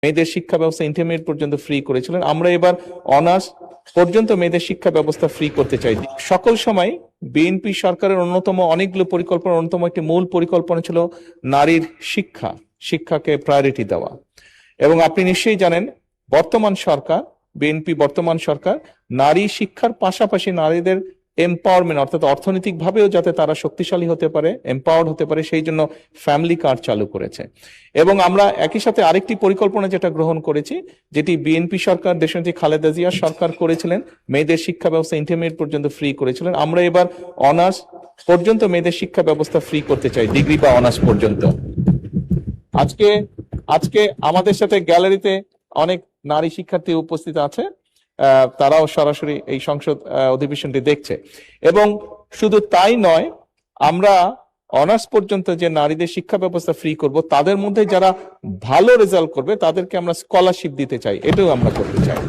মেয়েদের শিক্ষা ব্যবস্থা ইন্টারমিডিয়েট পর্যন্ত ফ্রি করেছিলেন। আমরা এবার অনার্স পর্যন্ত মেয়েদের শিক্ষা ব্যবস্থা ফ্রি করতে চাই। সকল সময় বিএনপি সরকারের অন্যতম অনেকগুলো পরিকল্পনা, অন্যতম একটি মূল পরিকল্পনা ছিল নারীর শিক্ষাকে প্রায়োরিটি দেওয়া। এবং আপনি নিশ্চয়ই জানেন বিএনপি বর্তমান সরকার নারী শিক্ষার পাশাপাশি নারীদের এম্পাওয়ারমেন্ট অর্থাৎ অর্থনৈতিক ভাবেও যাতে তারা শক্তিশালী হতে পারে, এম্পাওয়ার্ড হতে পারে, সেই জন্য ফ্যামিলি কার্ড চালু করেছে। এবং আমরা একই সাথে আরেকটি পরিকল্পনা যেটা গ্রহণ করেছি, যেটি বিএনপি সরকার দেশনেত্রী খালেদা জিয়া সরকার করেছিলেন, মেয়েদের শিক্ষা ব্যবস্থা ইন্টারমিডিয়েট পর্যন্ত ফ্রি করেছিলেন। আমরা এবার অনার্স পর্যন্ত মেয়েদের শিক্ষা ব্যবস্থা ফ্রি করতে চাই, ডিগ্রি বা অনার্স পর্যন্ত। আজকে আমাদের সাথে গ্যালারিতে অনেক নারী শিক্ষার্থী উপস্থিত আছে, তারাও সরাসরি এই সংসদ অধিবেশনটি দেখছে। এবং শুধু তাই নয়, আমরা অনার্স পর্যন্ত যে নারীদের শিক্ষা ব্যবস্থা ফ্রি করব, তাদের মধ্যে যারা ভালো রেজাল্ট করবে তাদেরকে আমরা স্কলারশিপ দিতে চাই, এটাও আমরা করতে চাই।